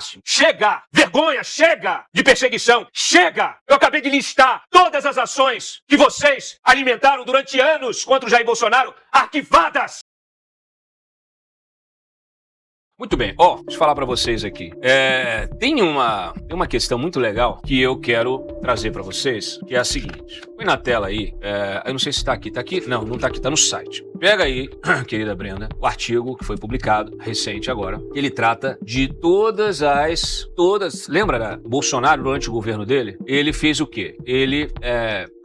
máximo. Chega! Vergonha, chega! De perseguição, chega! Eu acabei de listar todas as ações que vocês alimentaram durante anos contra o Jair Bolsonaro, arquivadas! Muito bem, deixa eu falar pra vocês aqui. Tem uma questão muito legal que eu quero trazer pra vocês, que é a seguinte. Põe na tela aí, eu não sei se tá aqui. Tá aqui? Não, não tá aqui, tá no site. Pega aí, querida Brenda, o artigo que foi publicado, recente agora. Ele trata de todas. Lembra, né? Bolsonaro, durante o governo dele, ele fez o quê? Ele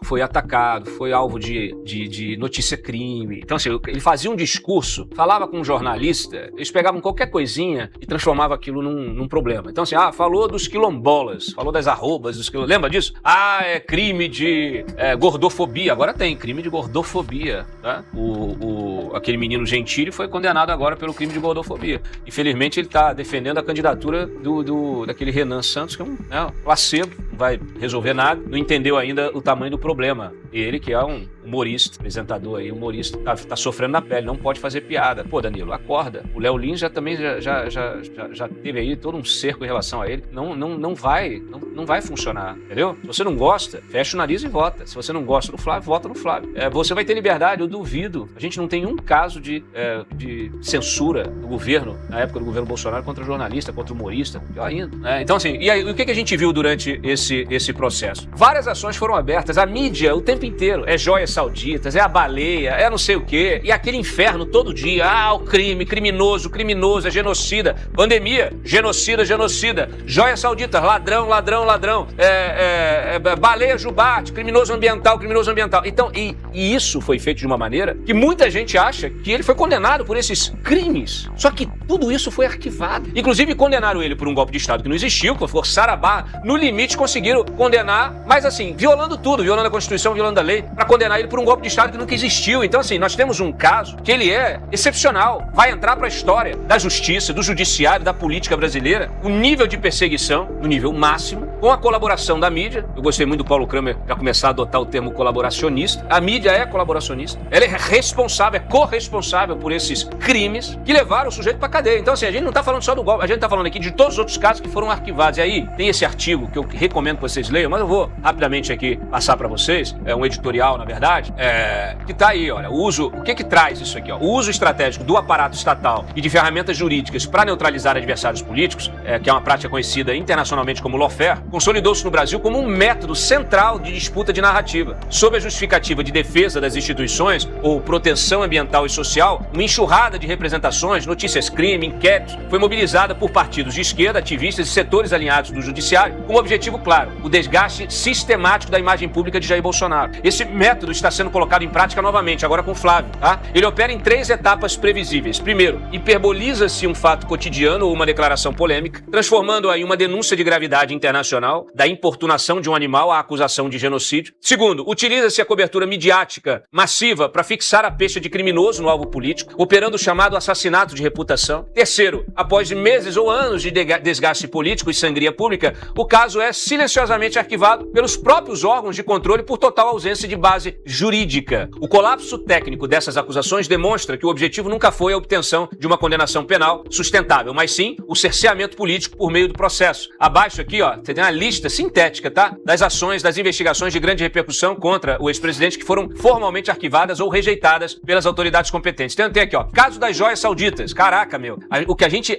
foi atacado, foi alvo de notícia-crime. Então, assim, ele fazia um discurso, falava com um jornalista, eles pegavam qualquer coisinha e transformavam aquilo num problema. Então, assim, falou dos quilombolas, falou das arrobas dos quilombolas. Lembra disso? É crime de gordofobia. Agora tem crime de gordofobia, tá? Aquele menino Gentili foi condenado agora pelo crime de gordofobia. Infelizmente, ele está defendendo a candidatura daquele Renan Santos, que é um placebo, não vai resolver nada, não entendeu ainda o tamanho do problema. Ele, que é um humorista, apresentador aí, humorista, tá sofrendo na pele, não pode fazer piada. Pô, Danilo, acorda. O Léo Lins já teve aí todo um cerco em relação a ele. Não vai funcionar, entendeu? Se você não gosta, fecha o nariz e vota. Se você não gosta do Flávio, vota no Flávio. Você vai ter liberdade, eu duvido. A gente não tem um caso de censura do governo, na época do governo Bolsonaro, contra jornalista, contra humorista, pior ainda. Então, assim, e aí, o que a gente viu durante esse processo? Várias ações foram abertas, a mídia o tempo inteiro, joias sauditas, a baleia, não sei o quê, e aquele inferno todo dia, o crime, criminoso, é genocida, pandemia, genocida, joias sauditas, ladrão, baleia Jubarte, criminoso ambiental. Então, e isso foi feito de uma maneira que muita gente acha que ele foi condenado por esses crimes. Só que tudo isso foi arquivado. Inclusive, condenaram ele por um golpe de Estado que não existiu, que forçaram a barra. No limite, conseguiram condenar, mas assim, violando tudo, violando a Constituição, violando a lei, para condenar ele por um golpe de Estado que nunca existiu. Então, assim, nós temos um caso que ele é excepcional. Vai entrar para a história da justiça, do judiciário, da política brasileira. O nível de perseguição, no nível máximo, com a colaboração da mídia. Eu gostei muito do Paulo Kramer já começar a adotar o termo colaboracionista. A mídia é colaboracionista. Ela é responsável, é corresponsável por esses crimes que levaram o sujeito para cadeia. Então, assim, a gente não está falando só do golpe, a gente está falando aqui de todos os outros casos que foram arquivados. E aí, tem esse artigo que eu recomendo que vocês leiam, mas eu vou rapidamente aqui passar para vocês. É um editorial, na verdade, que está aí, olha, o que traz isso aqui, ó? O uso estratégico do aparato estatal e de ferramentas jurídicas para neutralizar adversários políticos, que é uma prática conhecida internacionalmente como lawfare, consolidou-se no Brasil como um método central de disputa de narrativa. Sob a justificativa de defesa das instituições ou proteção ambiental e social, uma enxurrada de representações, notícias-crime, inquéritos, foi mobilizada por partidos de esquerda, ativistas e setores alinhados do judiciário, com um objetivo claro: o desgaste sistemático da imagem pública de Jair Bolsonaro. Esse método está sendo colocado em prática novamente, agora com Flávio, tá? Ele opera em 3 etapas previsíveis. Primeiro, hiperboliza-se um fato cotidiano ou uma declaração polêmica, transformando-a em uma denúncia de gravidade internacional, da importunação de um animal à acusação de genocídio. Segundo, utiliza-se a cobertura midiática massiva para fixar a pecha de criminoso no alvo político, operando o chamado assassinato de reputação. Terceiro, após meses ou anos de desgaste político e sangria pública, o caso é silenciosamente arquivado pelos próprios órgãos de controle por total ausência de base jurídica. O colapso técnico dessas acusações demonstra que o objetivo nunca foi a obtenção de uma condenação penal sustentável, mas sim o cerceamento político por meio do processo. Abaixo aqui, ó, você tem uma lista sintética, tá? Das ações, das investigações de grande repercussão contra o ex-presidente que foram formalmente arquivadas ou rejeitadas pelas autoridades competentes. Tem aqui, ó, caso das joias sauditas. Caraca, meu.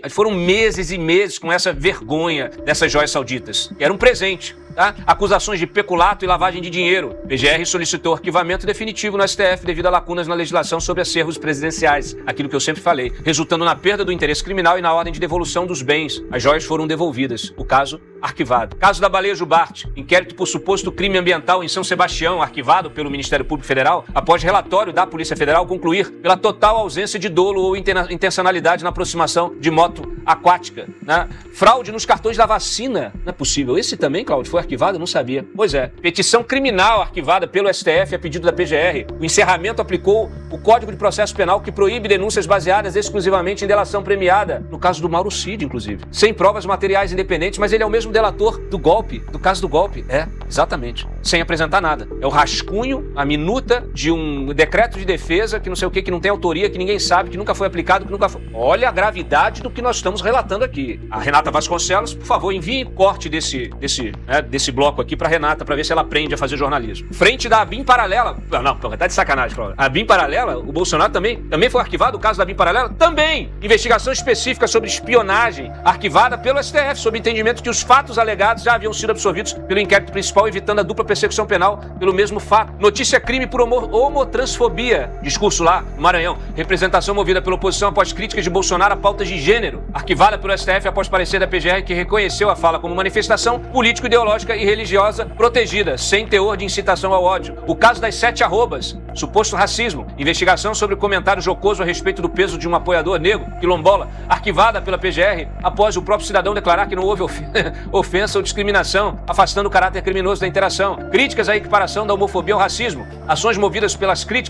Foram meses e meses com essa vergonha dessas joias sauditas. Era um presente. Tá? Acusações de peculato e lavagem de dinheiro. PGR solicitou arquivamento definitivo no STF devido a lacunas na legislação sobre acervos presidenciais, aquilo que eu sempre falei, resultando na perda do interesse criminal e na ordem de devolução dos bens. As joias foram devolvidas. O caso, arquivado. Caso da baleia Jubarte, inquérito por suposto crime ambiental em São Sebastião, arquivado pelo Ministério Público Federal, após relatório da Polícia Federal concluir pela total ausência de dolo ou intencionalidade na aproximação de moto aquática. Né? Fraude nos cartões da vacina. Não é possível. Esse também, Cláudio, foi arquivado? Eu não sabia. Pois é. Petição criminal arquivada pelo STF a pedido da PGR. O encerramento aplicou o Código de Processo Penal que proíbe denúncias baseadas exclusivamente em delação premiada. No caso do Mauro Cid, inclusive. Sem provas materiais independentes, mas ele é o mesmo delator do golpe, do caso do golpe. Exatamente. Sem apresentar nada. É o rascunho, a minuta de um decreto de defesa que não sei o que não tem autoria, que ninguém sabe, que nunca foi aplicado, que nunca foi... Olha a gravidade do que nós estamos relatando aqui. A Renata Vasconcelos, por favor, envie corte desse bloco aqui pra Renata, pra ver se ela aprende a fazer jornalismo. Frente da ABIN paralela... Não, tá de sacanagem. A ABIN paralela, o Bolsonaro também foi arquivado, o caso da ABIN paralela também. Investigação específica sobre espionagem, arquivada pelo STF, sob entendimento que os fatos alegados já haviam sido absorvidos pelo inquérito principal, evitando a dupla persecução penal pelo mesmo fato. Notícia crime por homotransfobia. Discurso lá, no Maranhão. Representação movida pela oposição após críticas de Bolsonaro a pautas de gênero. Arquivada pelo STF após parecer da PGR que reconheceu a fala como manifestação político-ideológica e religiosa protegida, sem teor de incitação ao ódio. O caso das 7 arrobas. Suposto racismo. Investigação sobre comentário jocoso a respeito do peso de um apoiador negro, quilombola, arquivada pela PGR após o próprio cidadão declarar que não houve ofensa ou discriminação, afastando o caráter criminoso da interação. Críticas à equiparação da homofobia ao racismo. Ações movidas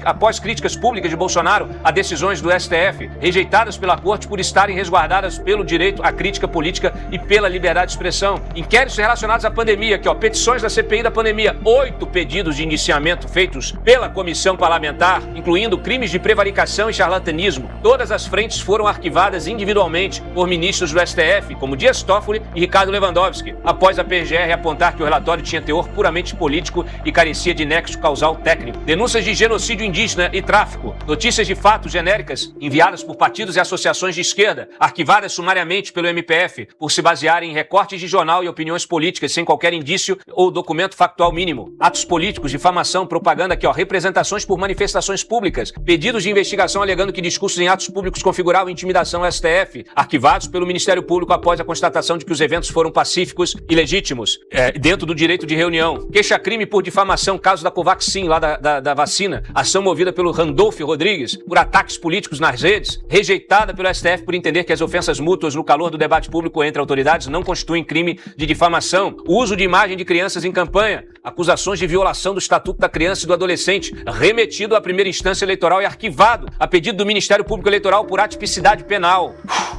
após críticas públicas de Bolsonaro a decisões do STF, rejeitadas pela Corte por estarem resguardadas pelo direito à crítica política e pela liberdade de expressão. Inquéritos relacionados à pandemia, aqui ó, petições da CPI da pandemia, 8 pedidos de indiciamento feitos pela comissão parlamentar, incluindo crimes de prevaricação e charlatanismo. Todas as frentes foram arquivadas individualmente por ministros do STF, como Dias Toffoli e Ricardo Lewandowski, após a PGR apontar que o relatório tinha teor puramente político e carecia de nexo causal técnico. Denúncias de genocídio indígena e tráfico. Notícias de fatos genéricas enviadas por partidos e associações de esquerda, arquivadas sumariamente pelo MPF por se basearem em recortes de jornal e opiniões políticas sem qualquer indício ou documento factual mínimo. Atos políticos, difamação, propaganda, aqui ó, representações por manifestações públicas, pedidos de investigação alegando que discursos em atos públicos configuravam intimidação ao STF, arquivados pelo Ministério Público após a constatação de que os eventos foram pacíficos e legítimos, dentro do direito de reunião. Queixa-crime por difamação, caso da Covaxin, lá da vacina, ação movida pelo Randolph Rodrigues, por ataques políticos nas redes, rejeitada pelo STF por entender que as ofensas mútuas no calor do debate público entre autoridades não constituem crime de difamação. O uso de imagem de crianças em campanha, acusações de violação do Estatuto da Criança e do Adolescente, remetido à primeira instância eleitoral e arquivado a pedido do Ministério Público Eleitoral por atipicidade penal.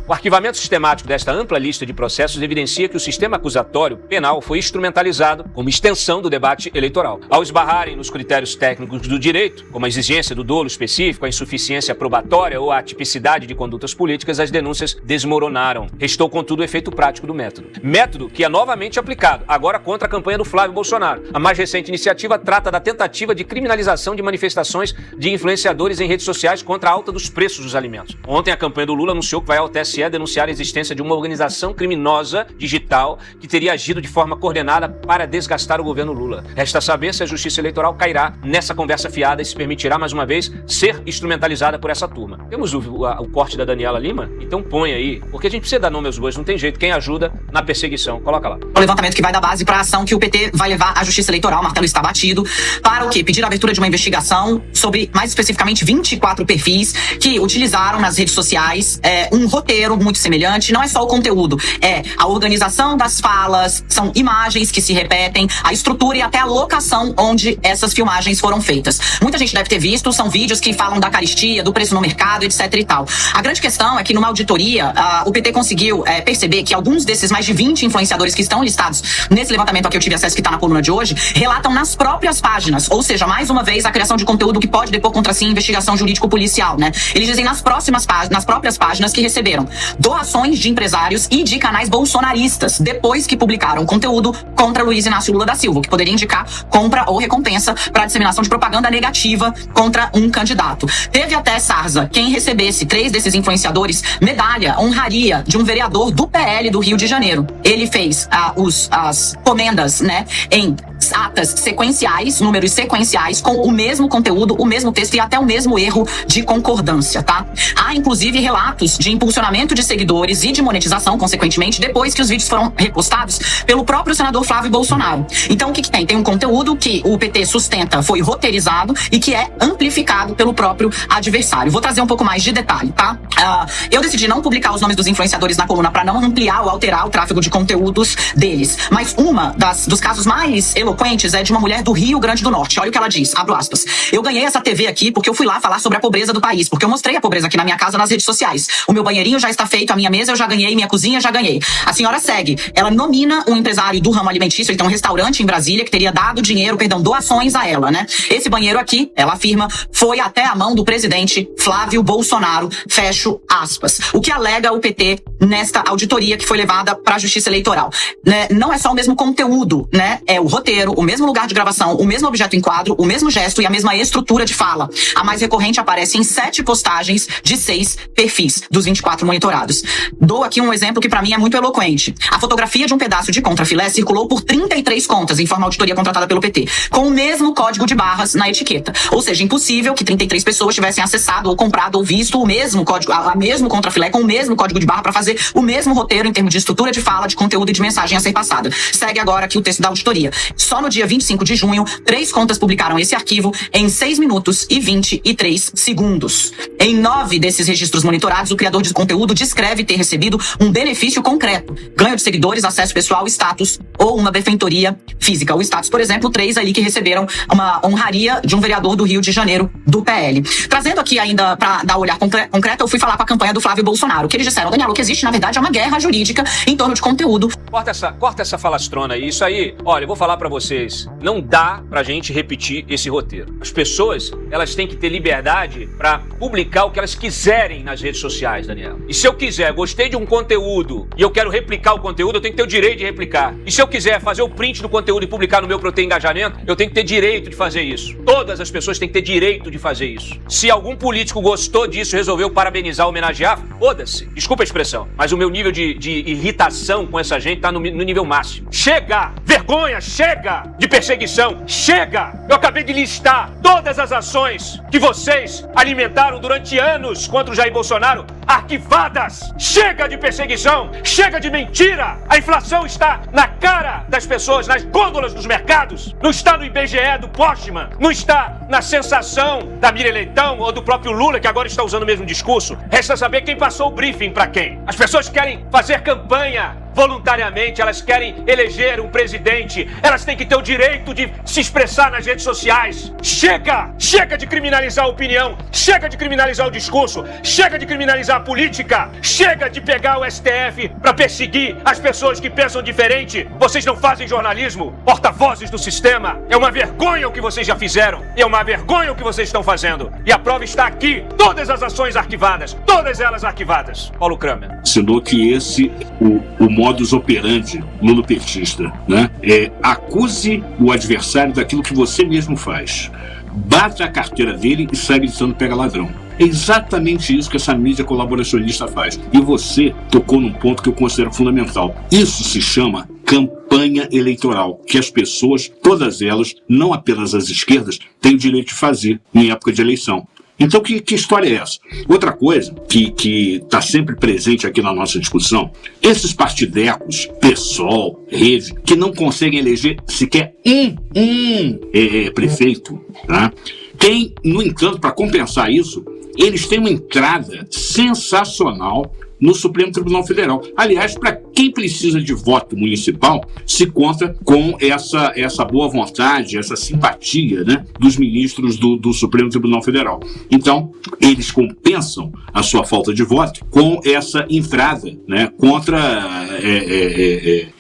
O arquivamento sistemático desta ampla lista de processos evidencia que o sistema acusatório penal foi instrumentalizado como extensão do debate eleitoral. Ao esbarrarem nos critérios técnicos do direito, como a exigência do dolo específico, a insuficiência probatória ou a atipicidade de condutas políticas, as denúncias desmoronaram. Restou, contudo, o efeito prático do método. Método que é novamente aplicado, agora contra a campanha do Flávio Bolsonaro. A mais recente iniciativa trata da tentativa de criminalização de manifestações de influenciadores em redes sociais contra a alta dos preços dos alimentos. Ontem, a campanha do Lula anunciou que vai ao TSE denunciar a existência de uma organização criminosa digital que teria agido de forma coordenada para desgastar o governo Lula. Resta saber se a Justiça Eleitoral cairá nessa conversa fiada e se permitirá, mais uma vez, ser instrumentalizada por essa turma. Temos o corte da Daniela Lima? Então põe aí, porque a gente precisa dar nome aos bois, não tem jeito. Quem ajuda na perseguição? Coloca lá. O levantamento que vai dar base para a ação que o PT vai levar à Justiça Eleitoral, o martelo está batido, para o quê? Pedir a abertura de uma investigação sobre, mais especificamente, 24 perfis que utilizaram nas redes sociais um roteiro muito semelhante. Não é só o conteúdo, é a organização das falas, são imagens que se repetem, a estrutura e até a locação onde essas filmagens foram feitas. Muita gente deve ter visto, são vídeos que falam da carestia, do preço no mercado, etc e tal. A grande questão é que numa auditoria, o PT conseguiu perceber que alguns desses mais de 20 influenciadores que estão listados nesse levantamento a que eu tive acesso, que está na coluna de hoje, relatam nas próprias páginas, ou seja, mais uma vez, a criação de conteúdo que pode depor contra si investigação jurídico-policial, né? Eles dizem nas próprias páginas que receberam doações de empresários e de canais bolsonaristas, depois que publicaram conteúdo contra Luiz Inácio Lula da Silva, o que poderia indicar compra ou recompensa para disseminação de propaganda negativa contra um candidato. Teve até, Sarza, quem recebesse 3 desses influenciadores, medalha, honraria de um vereador do PL do Rio de Janeiro. Ele fez as comendas, né, em atas sequenciais, números sequenciais, com o mesmo conteúdo, o mesmo texto e até o mesmo erro de concordância, tá? Há, inclusive, relatos de impulsionamento de seguidores e de monetização, consequentemente, depois que os vídeos foram repostados pelo próprio senador Flávio Bolsonaro. Então, o que tem? Tem um conteúdo que o PT sustenta foi roteirizado e que é amplificado pelo próprio adversário. Vou trazer um pouco mais de detalhe, tá? Eu decidi não publicar os nomes dos influenciadores na coluna para não ampliar ou alterar o tráfego de conteúdos deles. Mas dos casos mais eloquentes prints é de uma mulher do Rio Grande do Norte. Olha o que ela diz, abro aspas. Eu ganhei essa TV aqui porque eu fui lá falar sobre a pobreza do país, porque eu mostrei a pobreza aqui na minha casa nas redes sociais. O meu banheirinho já está feito, a minha mesa eu já ganhei, minha cozinha já ganhei. A senhora segue. Ela nomina um empresário do ramo alimentício, ele tem um restaurante em Brasília que teria dado dinheiro, doações a ela, né? Esse banheiro aqui, ela afirma, foi até a mão do presidente Flávio Bolsonaro, fecho aspas. O que alega o PT nesta auditoria que foi levada para a Justiça Eleitoral, né? Não é só o mesmo conteúdo, né? É o roteiro, o mesmo lugar de gravação, o mesmo objeto em quadro, o mesmo gesto e a mesma estrutura de fala. A mais recorrente aparece em 7 postagens de 6 perfis dos 24 monitorados. Dou aqui um exemplo que para mim é muito eloquente. A fotografia de um pedaço de contrafilé circulou por 33 contas, informa a auditoria contratada pelo PT, com o mesmo código de barras na etiqueta. Ou seja, impossível que 33 pessoas tivessem acessado ou comprado ou visto o mesmo código, a mesmo contrafilé com o mesmo código de barra para fazer o mesmo roteiro em termos de estrutura de fala, de conteúdo e de mensagem a ser passada. Segue agora aqui o texto da auditoria. Só no dia 25 de junho, 3 contas publicaram esse arquivo em 6 minutos e 23 segundos. Em 9 desses registros monitorados, o criador de conteúdo descreve ter recebido um benefício concreto: ganho de seguidores, acesso pessoal, status ou uma benfeitoria física. O status, por exemplo, 3 ali que receberam uma honraria de um vereador do Rio de Janeiro do PL. Trazendo aqui ainda para dar um olhar concreto, eu fui falar para a campanha do Flávio Bolsonaro, que eles disseram, Daniela, o que existe na verdade é uma guerra jurídica em torno de conteúdo. Corta essa falastrona aí. Isso aí, olha, eu vou falar pra vocês. Não dá pra gente repetir esse roteiro. As pessoas, elas têm que ter liberdade pra publicar o que elas quiserem nas redes sociais, Daniela. E se eu quiser, gostei de um conteúdo e eu quero replicar o conteúdo, eu tenho que ter o direito de replicar. E se eu quiser fazer o print do conteúdo e publicar no meu pra eu ter engajamento, eu tenho que ter direito de fazer isso. Todas as pessoas têm que ter direito de fazer isso. Se algum político gostou disso e resolveu parabenizar, homenagear, foda-se. Desculpa a expressão, mas o meu nível de irritação com essa gente tá no nível máximo. Chega! Vergonha! Chega de perseguição! Chega! Eu acabei de listar todas as ações que vocês alimentaram durante anos contra o Jair Bolsonaro, arquivadas! Chega de perseguição! Chega de mentira! A inflação está na cara das pessoas, nas gôndolas dos mercados! Não está no IBGE do Postman! Não está na sensação da Miriam Leitão ou do próprio Lula, que agora está usando o mesmo discurso. Resta saber quem passou o briefing para quem. As pessoas querem fazer campanha voluntariamente, elas querem eleger um presidente, elas têm que ter o direito de se expressar nas redes sociais. Chega! Chega de criminalizar a opinião, chega de criminalizar o discurso, chega de criminalizar a política, chega de pegar o STF para perseguir as pessoas que pensam diferente. Vocês não fazem jornalismo, porta-vozes do sistema. É uma vergonha o que vocês já fizeram, é uma vergonha o que vocês estão fazendo. E a prova está aqui, todas as ações arquivadas, todas elas arquivadas. Paulo Kramer. Ensinou que esse o modus operandi lulopetista, né? Acuse o adversário daquilo que você mesmo faz. Bata a carteira dele e sai gritando pega ladrão. É exatamente isso que essa mídia colaboracionista faz. E você tocou num ponto que eu considero fundamental. Isso se chama campanha eleitoral, que as pessoas, todas elas, não apenas as esquerdas, têm o direito de fazer em época de eleição. Então, que história é essa? Outra coisa que está sempre presente aqui na nossa discussão, esses partidecos, PSOL, Rede, que não conseguem eleger sequer um prefeito, tá? Tem, no entanto, para compensar isso, eles têm uma entrada sensacional no Supremo Tribunal Federal. Aliás, para quem precisa de voto municipal, se conta com essa boa vontade, essa simpatia, né, dos ministros do Supremo Tribunal Federal. Então, eles compensam a sua falta de voto com essa entrada, né, contra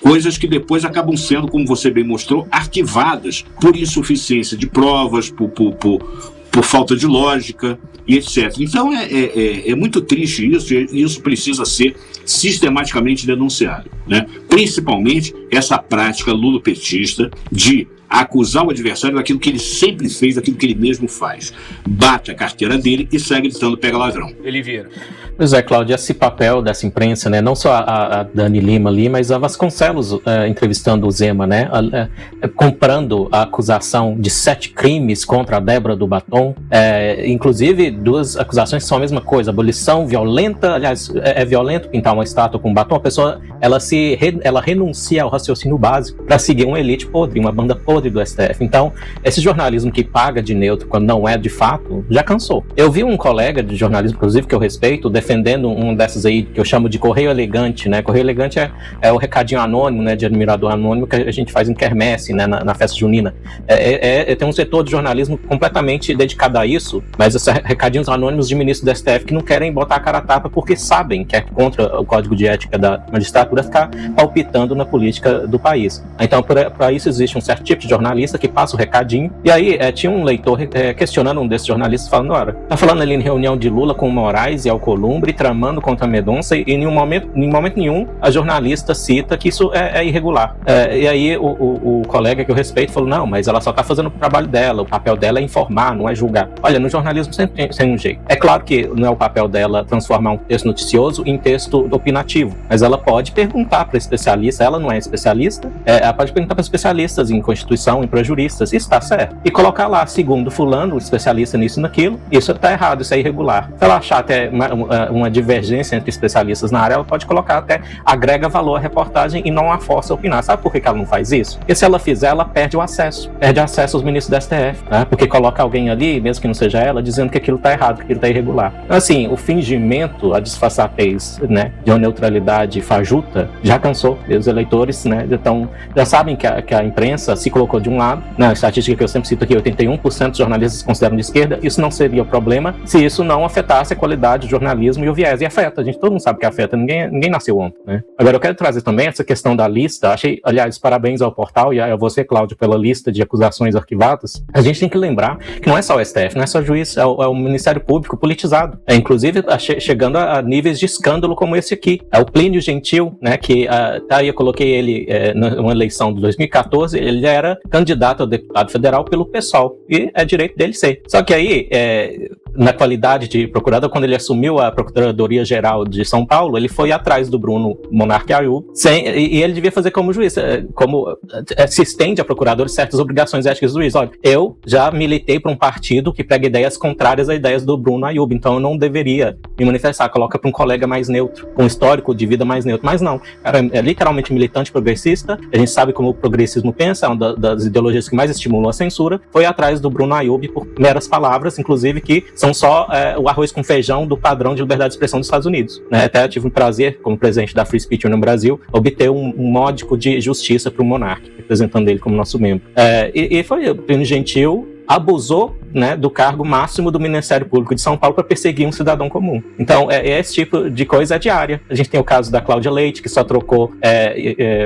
coisas que depois acabam sendo, como você bem mostrou, arquivadas por insuficiência de provas, por falta de lógica e etc. Então é muito triste isso, e isso precisa ser sistematicamente denunciado, né? Principalmente essa prática lulopetista de acusar o adversário daquilo que ele sempre fez, daquilo que ele mesmo faz. Bate a carteira dele e sai gritando pega ladrão. Ele vira. Pois é, Cláudio, esse papel dessa imprensa, né, não só a Dani Lima ali, mas a Vasconcelos entrevistando o Zema, né, comprando a acusação de 7 crimes contra a Débora do Batom, inclusive 2 acusações que são a mesma coisa, abolição violenta, aliás, é violento pintar uma estátua com batom, a pessoa, ela renuncia ao raciocínio básico para seguir uma elite podre, uma banda podre, podre do STF. Então, esse jornalismo que paga de neutro quando não é de fato, já cansou. Eu vi um colega de jornalismo, inclusive, que eu respeito, defendendo um dessas aí que eu chamo de correio elegante, né? Correio elegante é o recadinho anônimo, né? De admirador anônimo que a gente faz em quermesse, né? Na festa junina. Tem um setor de jornalismo completamente dedicado a isso, mas esses recadinhos anônimos de ministros do STF que não querem botar a cara a tapa porque sabem que é contra o código de ética da magistratura ficar palpitando na política do país. Então, para isso existe um certo tipo de jornalista que passa o recadinho, e aí tinha um leitor questionando um desses jornalistas, falando, olha, tá falando ali em reunião de Lula com Moraes e Alcolumbre, tramando contra a Mendonça, e em momento nenhum a jornalista cita que isso é irregular. E aí o colega que eu respeito falou, não, mas ela só tá fazendo o trabalho dela, o papel dela é informar, não é julgar. Olha, no jornalismo sempre tem um jeito. É claro que não é o papel dela transformar um texto noticioso em texto opinativo, mas ela pode perguntar para especialista, ela não é especialista, ela pode perguntar para especialistas em Constituição, para juristas, isso está certo. E colocar lá, segundo fulano, especialista nisso e naquilo, isso está errado, isso é irregular. Se ela achar até uma divergência entre especialistas na área, ela pode colocar até, agrega valor à reportagem e não a força a opinar. Sabe por que ela não faz isso? Porque se ela fizer, ela perde o acesso. Perde acesso aos ministros da STF, né? Porque coloca alguém ali, mesmo que não seja ela, dizendo que aquilo está errado, que aquilo está irregular. Então, assim, o fingimento, a disfarçatez, né, de uma neutralidade fajuta, já cansou. E os eleitores, né, já sabem que a imprensa se colocou de um lado, na estatística que eu sempre cito aqui, 81% dos jornalistas se consideram de esquerda. Isso não seria o problema se isso não afetasse a qualidade do jornalismo e o viés. E afeta, todo mundo sabe que afeta, ninguém nasceu ontem, né? Agora, eu quero trazer também essa questão da lista. Achei, aliás, parabéns ao portal e a você, Cláudio, pela lista de acusações arquivadas. A gente tem que lembrar que não é só o STF, não é só o juiz, é o Ministério Público politizado. Inclusive, chegando a níveis de escândalo como esse aqui. É o Plínio Gentil, né, que aí eu coloquei ele numa eleição de 2014, ele era candidato a deputado federal pelo PSOL, e é direito dele ser. Só que aí, na qualidade de procurador, quando ele assumiu a Procuradoria-Geral de São Paulo, ele foi atrás do Bruno Monarque Ayub, e ele devia fazer como juiz, como se estende a procuradores certas obrigações éticas do juiz. Olha, eu já militei para um partido que prega ideias contrárias às ideias do Bruno Ayub, então eu não deveria me manifestar, coloca para um colega mais neutro, com um histórico de vida mais neutro. Mas não, cara, é literalmente militante progressista, a gente sabe como o progressismo pensa, é uma das ideologias que mais estimulam a censura, foi atrás do Bruno Ayub por meras palavras, inclusive que são só o arroz com feijão do padrão de liberdade de expressão dos Estados Unidos, né? Até tive um prazer, como presidente da Free Speech no Brasil, obter um módico de justiça para o monarca, representando ele como nosso membro. E foi o Plínio Gentil abusou, né, do cargo máximo do Ministério Público de São Paulo para perseguir um cidadão comum. Então, esse tipo de coisa é diária. A gente tem o caso da Cláudia Leite, que só trocou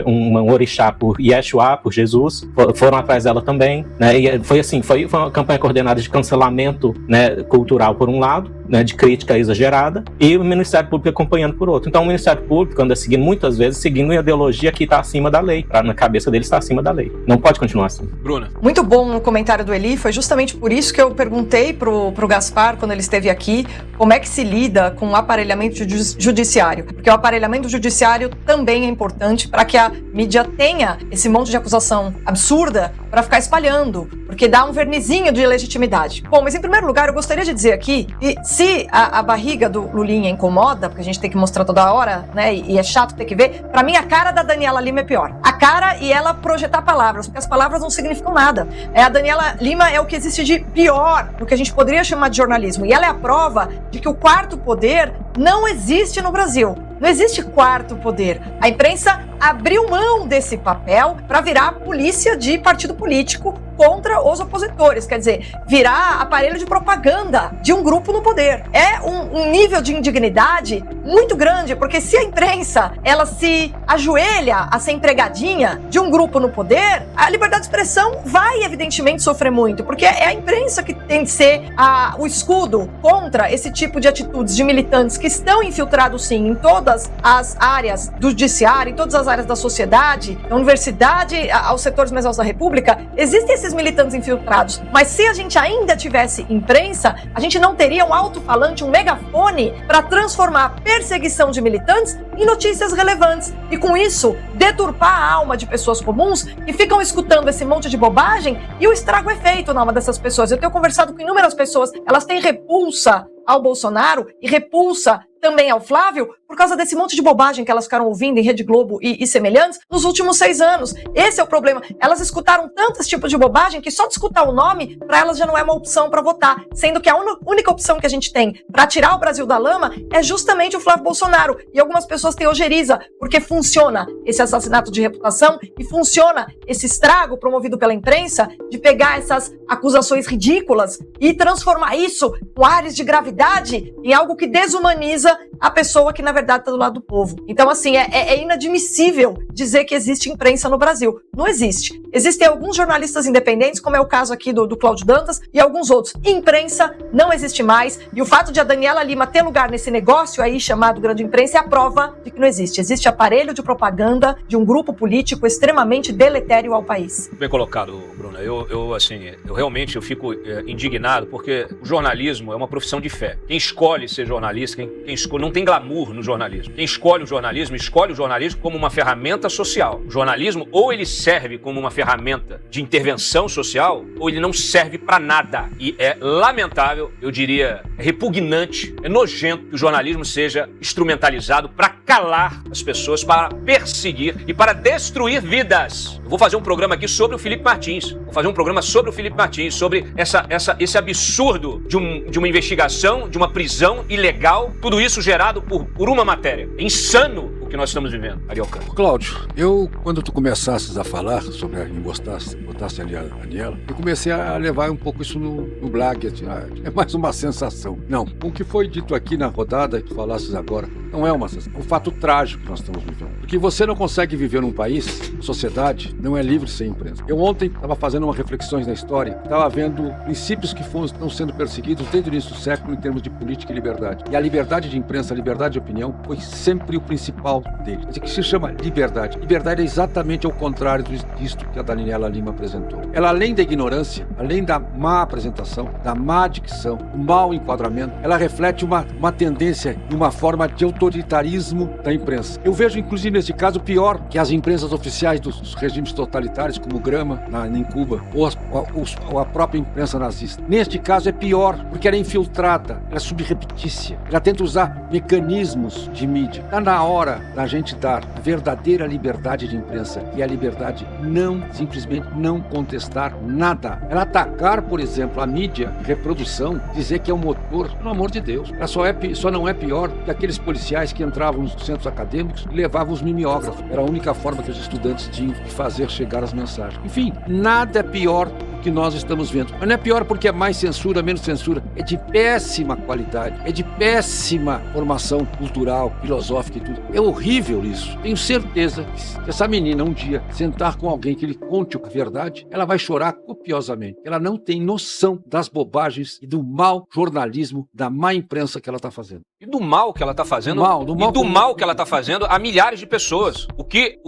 um orixá por Yeshua, por Jesus. Foram atrás dela também, né? E foi assim, foi uma campanha coordenada de cancelamento, né, cultural por um lado, né, de crítica exagerada, e o Ministério Público acompanhando por outro. Então, o Ministério Público anda seguindo, muitas vezes, seguindo uma ideologia que está acima da lei. Na cabeça dele está acima da lei. Não pode continuar assim. Bruna. Muito bom o comentário do Eli, foi justamente por isso que eu perguntei pro Gaspar, quando ele esteve aqui, como é que se lida com o aparelhamento judiciário. Porque o aparelhamento judiciário também é importante para que a mídia tenha esse monte de acusação absurda para ficar espalhando, porque dá um vernizinho de legitimidade. Bom, mas em primeiro lugar, eu gostaria de dizer aqui que se a barriga do Lulinha incomoda, porque a gente tem que mostrar toda hora, né, e é chato ter que ver, pra mim a cara da Daniela Lima é pior. A cara e ela projetar palavras, porque as palavras não significam nada. A Daniela Lima é o que existe de pior do que a gente poderia chamar de jornalismo, e ela é a prova de que o quarto poder não existe no Brasil. Não existe quarto poder. A imprensa abriu mão desse papel para virar polícia de partido político contra os opositores. Quer dizer, virar aparelho de propaganda de um grupo no poder. É um nível de indignidade muito grande, porque se a imprensa ela se ajoelha a ser empregadinha de um grupo no poder, a liberdade de expressão vai evidentemente sofrer muito, porque é a imprensa que tem que ser o escudo contra esse tipo de atitudes de militantes que estão infiltrados sim em todas as áreas do judiciário, em todas as áreas da sociedade, da universidade, aos setores mais altos da República. Existem esses militantes infiltrados, mas se a gente ainda tivesse imprensa, a gente não teria um alto-falante, um megafone para transformar a perseguição de militantes em notícias relevantes e com isso deturpar a alma de pessoas comuns que ficam escutando esse monte de bobagem e o estrago é feito na alma dessas pessoas. Eu tenho conversado com inúmeras pessoas, elas têm repulsa ao Bolsonaro e repulsa também ao Flávio por causa desse monte de bobagem que elas ficaram ouvindo em Rede Globo e semelhantes nos últimos 6 anos. Esse é o problema. Elas escutaram tantos tipos de bobagem que só de escutar o nome, para elas já não é uma opção para votar, sendo que a única opção que a gente tem para tirar o Brasil da lama é justamente o Flávio Bolsonaro. E algumas pessoas têm ojeriza, porque funciona esse assassinato de reputação e funciona esse estrago promovido pela imprensa de pegar essas acusações ridículas e transformar isso com ares de gravidade em algo que desumaniza a pessoa que, na verdade, está do lado do povo. Então, assim, é inadmissível dizer que existe imprensa no Brasil. Não existe. Existem alguns jornalistas independentes, como é o caso aqui do Cláudio Dantas, e alguns outros. Imprensa não existe mais, e o fato de a Daniela Lima ter lugar nesse negócio aí chamado grande imprensa é a prova de que não existe. Existe aparelho de propaganda de um grupo político extremamente deletério ao país. Bem colocado, Bruna. Eu realmente fico indignado, porque o jornalismo é uma profissão de fé. Quem escolhe ser jornalista, quem escolhe, não tem glamour no jornalismo. Quem escolhe o jornalismo como uma ferramenta social. O jornalismo, ou ele serve como uma ferramenta de intervenção social, ou ele não serve para nada. E é lamentável, eu diria, é repugnante, é nojento que o jornalismo seja instrumentalizado para calar as pessoas, para perseguir e para destruir vidas. Eu vou fazer um programa aqui sobre o Felipe Martins. Sobre esse absurdo de uma investigação, de uma prisão ilegal, tudo isso gerado por uma matéria. É insano o que nós estamos vivendo. Carioca. Cláudio, quando tu começasses a falar sobre botasse ali a Daniela, eu comecei a levar um pouco isso no blog. É mais uma sensação. Não, o que foi dito aqui na rodada, que tu falasses agora, não é uma sensação. É um fato trágico que nós estamos vivendo. Porque você não consegue viver num país, sociedade, não é livre sem imprensa. Eu ontem estava fazendo umas reflexões na história, estava vendo princípios que estão sendo perseguidos desde o início do século em termos de política e liberdade. E a liberdade de imprensa, a liberdade de opinião, foi sempre o principal dele. Quer dizer, que se chama liberdade. Liberdade é exatamente ao contrário disto que a Daniela Lima apresentou. Ela, além da ignorância, além da má apresentação, da má dicção, do mau enquadramento, ela reflete uma tendência e uma forma de autoritarismo da imprensa. Eu vejo, inclusive, nesse caso, pior que as imprensas oficiais dos regimes totalitários, como Grama, em Cuba, ou a própria imprensa nazista. Neste caso é pior, porque ela é infiltrada, ela é subreptícia, ela tenta usar mecanismos de mídia. Está na hora da gente dar a verdadeira liberdade de imprensa, e a liberdade simplesmente não contestar nada. Ela atacar, por exemplo, a mídia de reprodução, dizer que é um motor, pelo amor de Deus. Ela só não é pior que aqueles policiais que entravam nos centros acadêmicos e levavam os mimeógrafos. Era a única forma que os estudantes tinham de fazer chegar as mensagens. Enfim, nada é pior do que nós estamos vendo. Mas não é pior porque é mais censura, menos censura. É de péssima qualidade, é de péssima formação cultural, filosófica e tudo. É horrível isso. Tenho certeza que se essa menina um dia sentar com alguém que lhe conte a verdade, ela vai chorar copiosamente. Ela não tem noção das bobagens e do mau jornalismo, da má imprensa que ela está fazendo. E do mal que ela está fazendo, do mal que ela está fazendo a milhares de pessoas. O que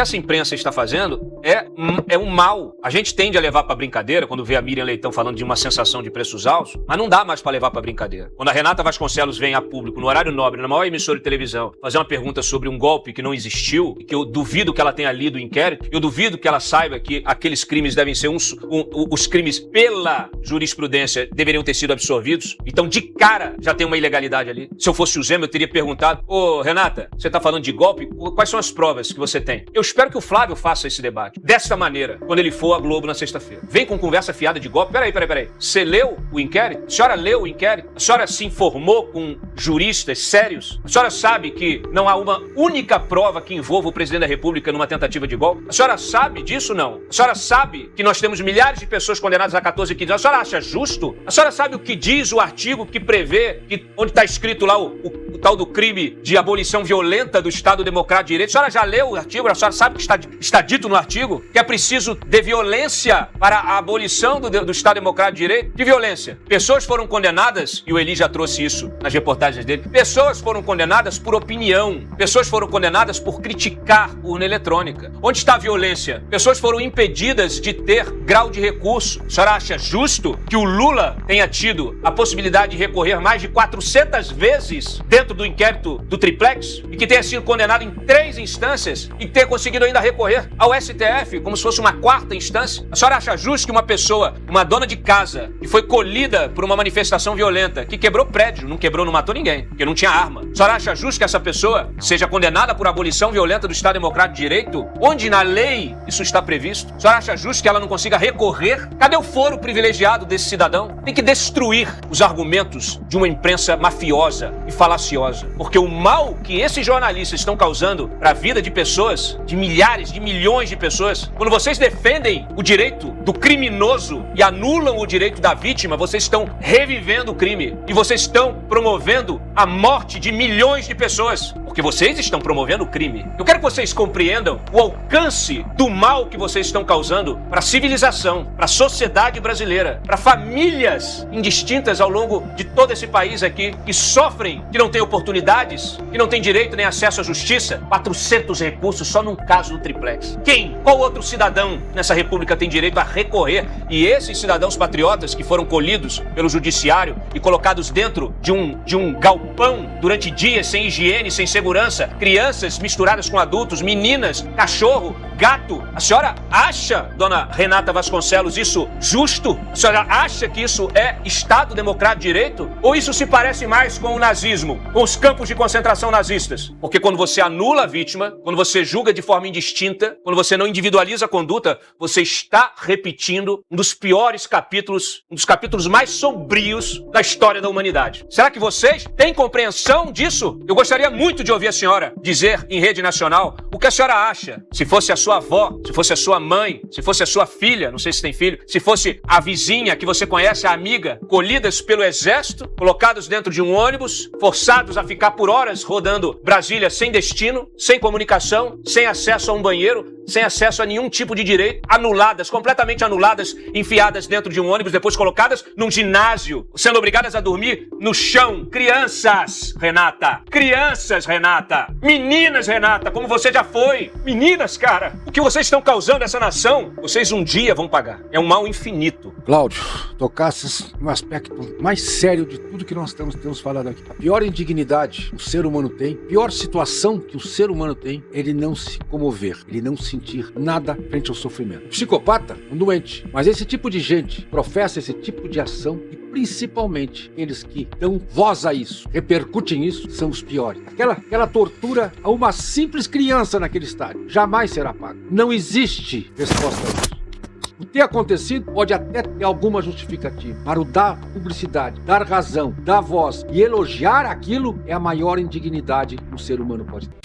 essa imprensa está fazendo é um mal. A gente tende a levar para brincadeira quando vê a Miriam Leitão falando de uma sensação de preços altos, mas não dá mais para levar para brincadeira. Quando a Renata Vasconcelos vem a público, no horário nobre, na maior emissora de televisão, fazer uma pergunta sobre um golpe que não existiu, e que eu duvido que ela tenha lido o inquérito, eu duvido que ela saiba que aqueles crimes devem ser os crimes pela jurisprudência deveriam ter sido absorvidos. Então, de cara, já tem uma ilegalidade ali. Se eu fosse o Zema, eu teria perguntado: ô, Renata, você tá falando de golpe? Quais são as provas que você tem? Eu espero que o Flávio faça esse debate desta maneira, quando ele for à Globo na sexta-feira. Vem com conversa fiada de golpe. Peraí. Você leu o inquérito? A senhora leu o inquérito? A senhora se informou com juristas sérios? A senhora sabe que não há uma única prova que envolva o presidente da República numa tentativa de golpe? A senhora sabe disso, não? A senhora sabe que nós temos milhares de pessoas condenadas a 14 quilos? A senhora acha justo? A senhora sabe o que diz o artigo que prevê, onde está escrito lá o tal do crime de abolição violenta do Estado Democrático de Direito? A senhora já leu o artigo? A senhora sabe que está dito no artigo que é preciso de violência para a abolição do Estado Democrático de Direito? Que violência? Pessoas foram condenadas, e o Eli já trouxe isso nas reportagens dele, pessoas foram condenadas por opinião, pessoas foram condenadas por criticar urna eletrônica. Onde está a violência? Pessoas foram impedidas de ter grau de recurso. A senhora acha justo que o Lula tenha tido a possibilidade de recorrer mais de 400 vezes vezes dentro do inquérito do triplex e que tenha sido condenado em 3 instâncias e tenha conseguido ainda recorrer ao STF como se fosse uma 4ª instância? A senhora acha justo que uma pessoa, uma dona de casa, que foi colhida por uma manifestação violenta, que quebrou prédio, não quebrou, não matou ninguém, porque não tinha arma, a senhora acha justo que essa pessoa seja condenada por abolição violenta do Estado Democrático de Direito? Onde na lei isso está previsto? A senhora acha justo que ela não consiga recorrer? Cadê o foro privilegiado desse cidadão? Tem que destruir os argumentos de uma imprensa mafiosa e falaciosa, porque o mal que esses jornalistas estão causando para a vida de pessoas, de milhares, de milhões de pessoas, quando vocês defendem o direito do criminoso e anulam o direito da vítima, vocês estão revivendo o crime e vocês estão promovendo a morte de milhões de pessoas, porque vocês estão promovendo o crime. Eu quero que vocês compreendam o alcance do mal que vocês estão causando para a civilização, para a sociedade brasileira, para famílias indistintas ao longo de todo esse país aqui, que sofrem, que não têm oportunidades, que não têm direito nem acesso à justiça. 400 recursos só num caso do triplex. Quem? Qual outro cidadão nessa república tem direito a recorrer? E esses cidadãos patriotas que foram colhidos pelo judiciário e colocados dentro de um galpão durante dias sem higiene, sem segurança, crianças misturadas com adultos, meninas, cachorro, gato. A senhora acha, dona Renata Vasconcelos, isso justo? A senhora acha que isso é Estado Democrático de Direito? Ou isso se parece mais com o nazismo, com os campos de concentração nazistas? Porque quando você anula a vítima, quando você julga de forma indistinta, quando você não individualiza a conduta, você está repetindo um dos piores capítulos, um dos capítulos mais sombrios da história da humanidade. Será que vocês têm compreensão disso? Eu gostaria muito de ouvir a senhora dizer em rede nacional o que a senhora acha. Se fosse a sua avó, se fosse a sua mãe, se fosse a sua filha, não sei se tem filho, se fosse a vizinha que você conhece, a amiga, colhidas pelo exército, colocados dentro de um ônibus, forçados a ficar por horas rodando Brasília sem destino, sem comunicação, sem acesso a um banheiro, sem acesso a nenhum tipo de direito, anuladas, completamente anuladas, enfiadas dentro de um ônibus, depois colocadas num ginásio, sendo obrigadas a dormir no chão. Crianças, Renata! Crianças, Renata! Meninas, Renata, como você já foi! Meninas, cara! O que vocês estão causando essa nação, vocês um dia vão pagar. É um mal infinito. Cláudio, tocasses no aspecto mais sério de tudo que nós temos falado aqui. A pior indignidade que o ser humano tem, a pior situação que o ser humano tem, ele não se comover, ele não sentir nada frente ao sofrimento. O psicopata, um doente, mas esse tipo de gente professa esse tipo de ação e principalmente eles que dão voz a isso, repercutem isso, são os piores. Aquela tortura a uma simples criança naquele estádio jamais será paga. Não existe resposta a isso. O ter acontecido pode até ter alguma justificativa, mas o dar publicidade, dar razão, dar voz e elogiar aquilo é a maior indignidade que um ser humano pode ter.